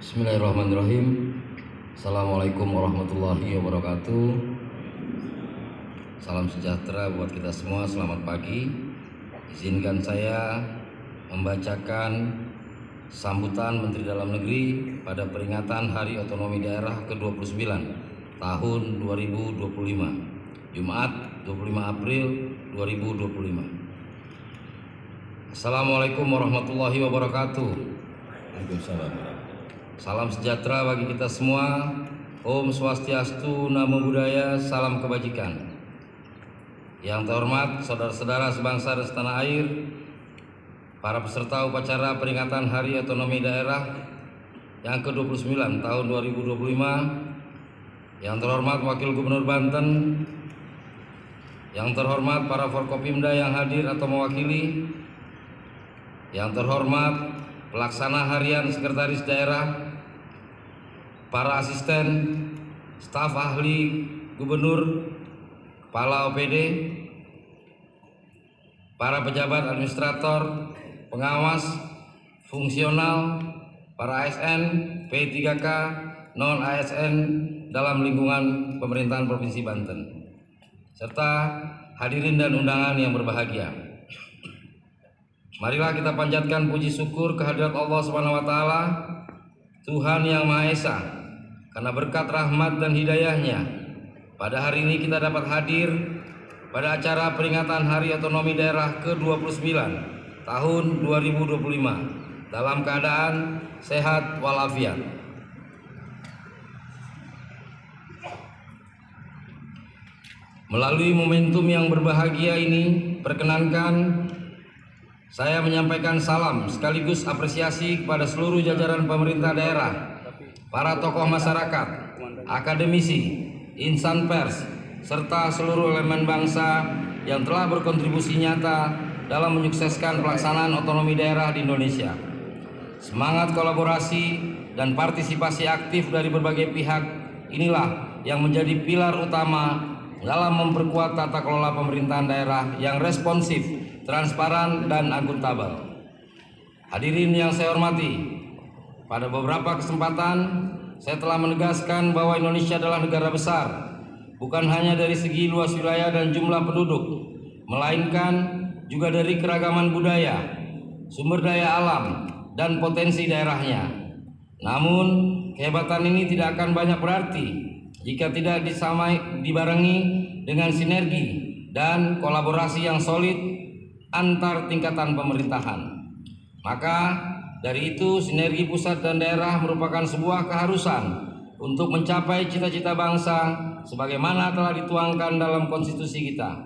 Bismillahirrahmanirrahim. Assalamualaikum warahmatullahi wabarakatuh. Salam sejahtera buat kita semua. Selamat pagi. Izinkan saya membacakan sambutan Menteri Dalam Negeri pada peringatan Hari Otonomi Daerah ke-29 tahun 2025, Jumat 25 April 2025. Assalamualaikum warahmatullahi wabarakatuh. Waalaikumsalam. Salam sejahtera bagi kita semua. Om Swastiastu, Namo Buddhaya, salam kebajikan. Yang terhormat saudara-saudara sebangsa dan setanah air, para peserta upacara peringatan Hari Otonomi Daerah yang ke-29 tahun 2025, yang terhormat Wakil Gubernur Banten, yang terhormat para Forkopimda yang hadir atau mewakili, yang terhormat Pelaksana Harian Sekretaris Daerah, para asisten, staf ahli gubernur, kepala OPD, para pejabat administrator, pengawas, fungsional, para ASN, P3K, non-ASN dalam lingkungan pemerintahan Provinsi Banten, serta hadirin dan undangan yang berbahagia. Marilah kita panjatkan puji syukur kehadirat Allah SWT, Tuhan Yang Maha Esa, karena berkat rahmat dan hidayahnya pada hari ini kita dapat hadir pada acara peringatan Hari Otonomi Daerah ke-29 tahun 2025 dalam keadaan sehat walafiat. Melalui momentum yang berbahagia ini, perkenankan saya menyampaikan salam sekaligus apresiasi kepada seluruh jajaran pemerintah daerah, para tokoh masyarakat, akademisi, insan pers, serta seluruh elemen bangsa yang telah berkontribusi nyata dalam menyukseskan pelaksanaan otonomi daerah di Indonesia. Semangat kolaborasi dan partisipasi aktif dari berbagai pihak inilah yang menjadi pilar utama dalam memperkuat tata kelola pemerintahan daerah yang responsif, transparan, dan akuntabel. Hadirin yang saya hormati, pada beberapa kesempatan saya telah menegaskan bahwa Indonesia adalah negara besar, bukan hanya dari segi luas wilayah dan jumlah penduduk, melainkan juga dari keragaman budaya, sumber daya alam, dan potensi daerahnya. Namun, kehebatan ini tidak akan banyak berarti jika tidak dibarengi dengan sinergi dan kolaborasi yang solid antar tingkatan pemerintahan. Maka dari itu sinergi pusat dan daerah merupakan sebuah keharusan untuk mencapai cita-cita bangsa sebagaimana telah dituangkan dalam konstitusi kita.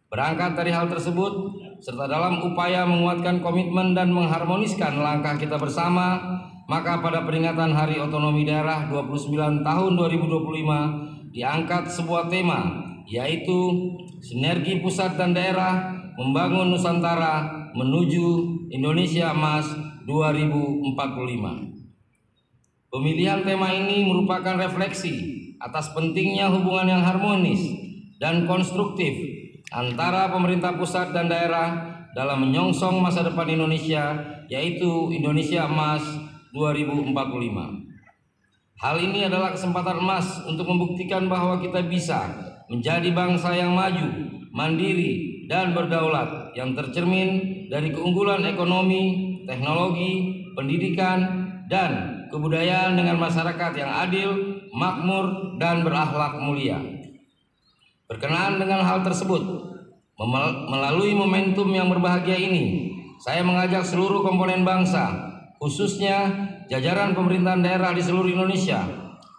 Berangkat dari hal tersebut, serta dalam upaya menguatkan komitmen dan mengharmoniskan langkah kita bersama, maka pada peringatan Hari Otonomi Daerah 29 tahun 2025 diangkat sebuah tema, yaitu sinergi pusat dan daerah membangun Nusantara menuju Indonesia Emas 2045. Pemilihan tema ini merupakan refleksi atas pentingnya hubungan yang harmonis dan konstruktif antara pemerintah pusat dan daerah dalam menyongsong masa depan Indonesia, yaitu Indonesia Emas 2045. Hal ini adalah kesempatan emas untuk membuktikan bahwa kita bisa menjadi bangsa yang maju, mandiri, dan berdaulat yang tercermin dari keunggulan ekonomi, teknologi, pendidikan, dan kebudayaan dengan masyarakat yang adil, makmur, dan berakhlak mulia. Berkenaan dengan hal tersebut, melalui momentum yang berbahagia ini, saya mengajak seluruh komponen bangsa, khususnya jajaran pemerintahan daerah di seluruh Indonesia,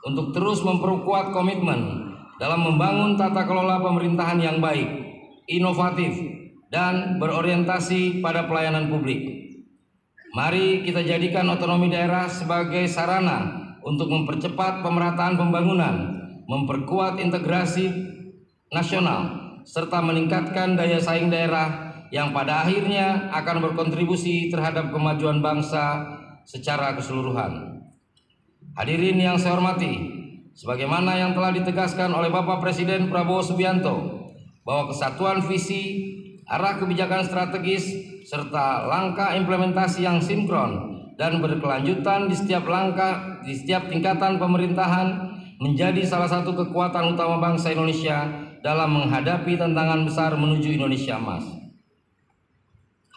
untuk terus memperkuat komitmen dalam membangun tata kelola pemerintahan yang baik, inovatif, dan berorientasi pada pelayanan publik. Mari kita jadikan otonomi daerah sebagai sarana untuk mempercepat pemerataan pembangunan, memperkuat integrasi nasional, serta meningkatkan daya saing daerah yang pada akhirnya akan berkontribusi terhadap kemajuan bangsa secara keseluruhan. Hadirin yang saya hormati, sebagaimana yang telah ditegaskan oleh Bapak Presiden Prabowo Subianto, bahwa kesatuan visi, arah kebijakan strategis, serta langkah implementasi yang sinkron dan berkelanjutan di setiap tingkatan pemerintahan menjadi salah satu kekuatan utama bangsa Indonesia dalam menghadapi tantangan besar menuju Indonesia Emas.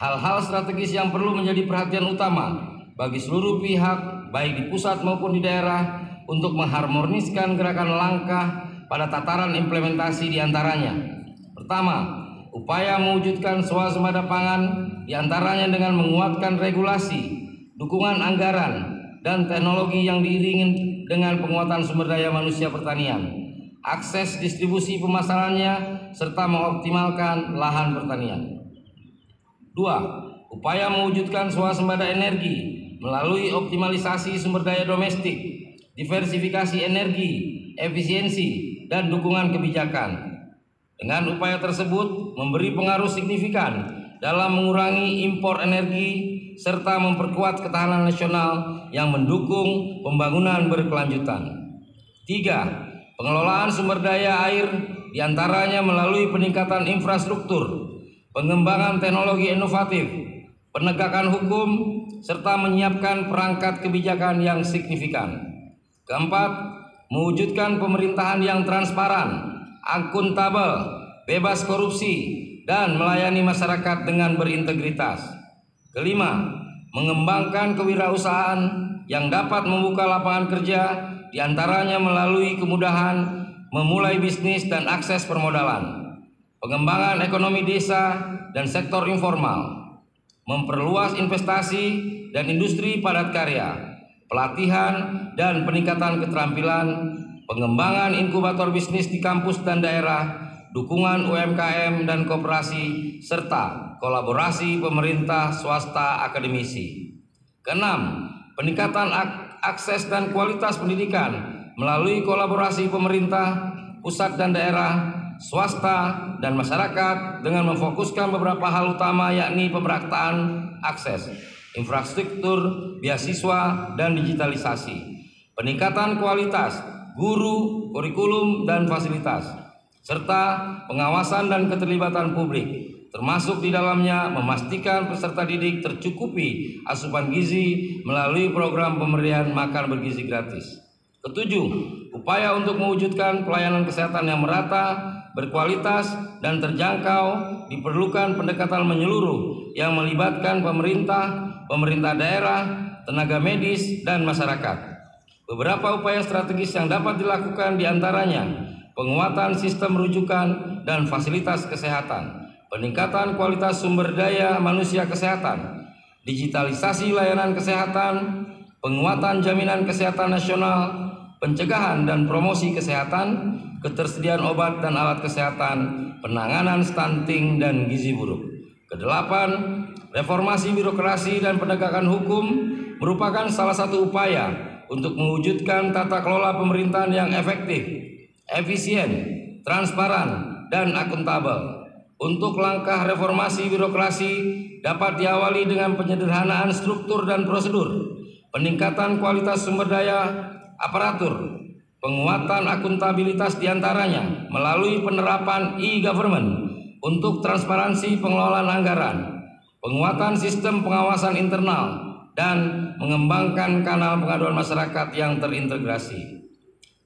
Hal-hal strategis yang perlu menjadi perhatian utama bagi seluruh pihak, baik di pusat maupun di daerah, untuk mengharmoniskan gerakan langkah pada tataran implementasi diantaranya. Pertama, upaya mewujudkan swasembada pangan diantaranya dengan menguatkan regulasi, dukungan anggaran, dan teknologi yang diiringi dengan penguatan sumber daya manusia pertanian, akses distribusi pemasarannya, serta mengoptimalkan lahan pertanian. 2. Upaya mewujudkan swasembada energi melalui optimalisasi sumber daya domestik, diversifikasi energi, efisiensi, dan dukungan kebijakan. Dengan upaya tersebut memberi pengaruh signifikan dalam mengurangi impor energi serta memperkuat ketahanan nasional yang mendukung pembangunan berkelanjutan. 3. Pengelolaan sumber daya air diantaranya melalui peningkatan infrastruktur, pengembangan teknologi inovatif, penegakan hukum, serta menyiapkan perangkat kebijakan yang signifikan. Keempat, mewujudkan pemerintahan yang transparan, akuntabel, bebas korupsi, dan melayani masyarakat dengan berintegritas. Kelima, mengembangkan kewirausahaan yang dapat membuka lapangan kerja, diantaranya melalui kemudahan memulai bisnis dan akses permodalan, pengembangan ekonomi desa dan sektor informal, memperluas investasi dan industri padat karya, pelatihan dan peningkatan keterampilan, pengembangan inkubator bisnis di kampus dan daerah, dukungan UMKM dan koperasi, serta kolaborasi pemerintah, swasta, akademisi. Keenam, peningkatan akses dan kualitas pendidikan melalui kolaborasi pemerintah, pusat dan daerah, swasta, dan masyarakat dengan memfokuskan beberapa hal utama, yakni pemerataan akses, infrastruktur, beasiswa, dan digitalisasi, peningkatan kualitas guru, kurikulum, dan fasilitas, serta pengawasan dan keterlibatan publik, termasuk di dalamnya memastikan peserta didik tercukupi asupan gizi melalui program pemberian makan bergizi gratis. Ketujuh, upaya untuk mewujudkan pelayanan kesehatan yang merata, berkualitas, dan terjangkau diperlukan pendekatan menyeluruh yang melibatkan pemerintah daerah, tenaga medis, dan masyarakat. Beberapa upaya strategis yang dapat dilakukan diantaranya penguatan sistem rujukan dan fasilitas kesehatan, peningkatan kualitas sumber daya manusia kesehatan, digitalisasi layanan kesehatan, penguatan jaminan kesehatan nasional, pencegahan dan promosi kesehatan, ketersediaan obat dan alat kesehatan, penanganan stunting dan gizi buruk. Kedelapan, reformasi birokrasi dan penegakan hukum merupakan salah satu upaya untuk mewujudkan tata kelola pemerintahan yang efektif, efisien, transparan, dan akuntabel. Untuk langkah reformasi birokrasi dapat diawali dengan penyederhanaan struktur dan prosedur, peningkatan kualitas sumber daya aparatur, penguatan akuntabilitas diantaranya melalui penerapan e-government untuk transparansi pengelolaan anggaran, penguatan sistem pengawasan internal, dan mengembangkan kanal pengaduan masyarakat yang terintegrasi.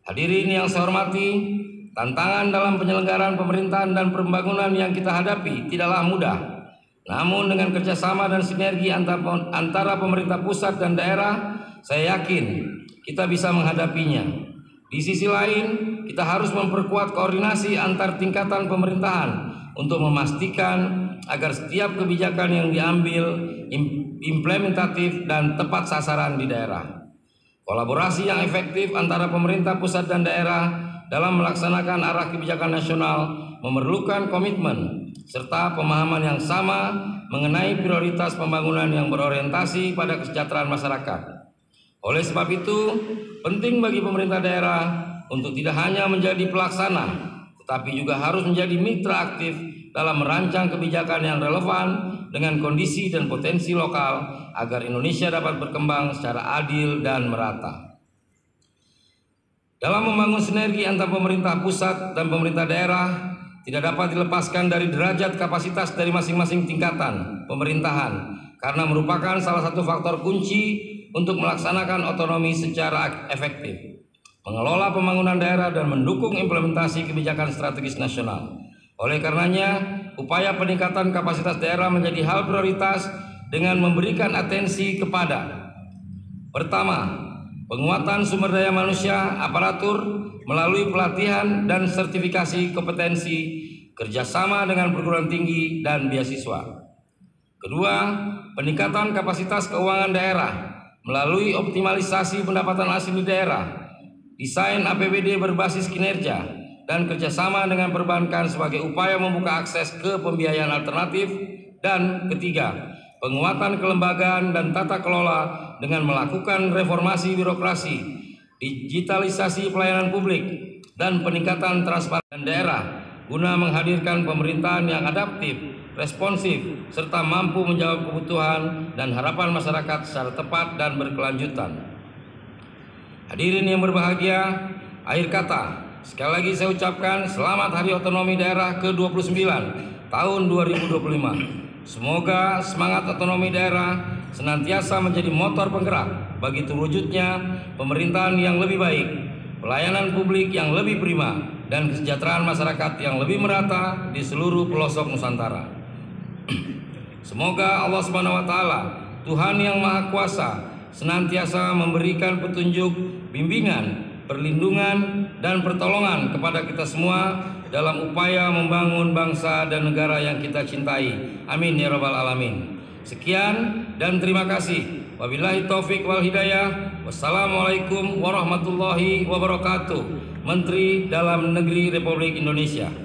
Hadirin yang saya hormati, tantangan dalam penyelenggaraan pemerintahan dan pembangunan yang kita hadapi tidaklah mudah. Namun dengan kerjasama dan sinergi antara pemerintah pusat dan daerah, saya yakin kita bisa menghadapinya. Di sisi lain, kita harus memperkuat koordinasi antar tingkatan pemerintahan untuk memastikan agar setiap kebijakan yang diambil implementatif dan tepat sasaran di daerah. Kolaborasi yang efektif antara pemerintah pusat dan daerah dalam melaksanakan arah kebijakan nasional memerlukan komitmen serta pemahaman yang sama mengenai prioritas pembangunan yang berorientasi pada kesejahteraan masyarakat. Oleh sebab itu, penting bagi pemerintah daerah untuk tidak hanya menjadi pelaksana, tetapi juga harus menjadi mitra aktif dalam merancang kebijakan yang relevan dengan kondisi dan potensi lokal agar Indonesia dapat berkembang secara adil dan merata. Dalam membangun sinergi antar pemerintah pusat dan pemerintah daerah, tidak dapat dilepaskan dari derajat kapasitas dari masing-masing tingkatan pemerintahan karena merupakan salah satu faktor kunci untuk melaksanakan otonomi secara efektif, mengelola pembangunan daerah dan mendukung implementasi kebijakan strategis nasional. Oleh karenanya, upaya peningkatan kapasitas daerah menjadi hal prioritas dengan memberikan atensi kepada: pertama, penguatan sumber daya manusia aparatur melalui pelatihan dan sertifikasi kompetensi, kerjasama dengan perguruan tinggi dan beasiswa. Kedua, peningkatan kapasitas keuangan daerah melalui optimalisasi pendapatan asli daerah, desain APBD berbasis kinerja, dan kerjasama dengan perbankan sebagai upaya membuka akses ke pembiayaan alternatif. Dan ketiga, penguatan kelembagaan dan tata kelola dengan melakukan reformasi birokrasi, digitalisasi pelayanan publik, dan peningkatan transparansi daerah guna menghadirkan pemerintahan yang adaptif, responsif, serta mampu menjawab kebutuhan dan harapan masyarakat secara tepat dan berkelanjutan. Hadirin yang berbahagia, akhir kata, sekali lagi saya ucapkan selamat Hari Otonomi Daerah ke-29 tahun 2025. Semoga semangat otonomi daerah senantiasa menjadi motor penggerak bagi terwujudnya pemerintahan yang lebih baik, pelayanan publik yang lebih prima, dan kesejahteraan masyarakat yang lebih merata di seluruh pelosok Nusantara. Semoga Allah Subhanahu wa Ta'ala, Tuhan yang Maha Kuasa, senantiasa memberikan petunjuk, bimbingan, perlindungan, dan pertolongan kepada kita semua dalam upaya membangun bangsa dan negara yang kita cintai. Amin ya rabbal alamin. Sekian dan terima kasih. Wabillahi taufik wal hidayah. Wassalamualaikum warahmatullahi wabarakatuh. Menteri Dalam Negeri Republik Indonesia.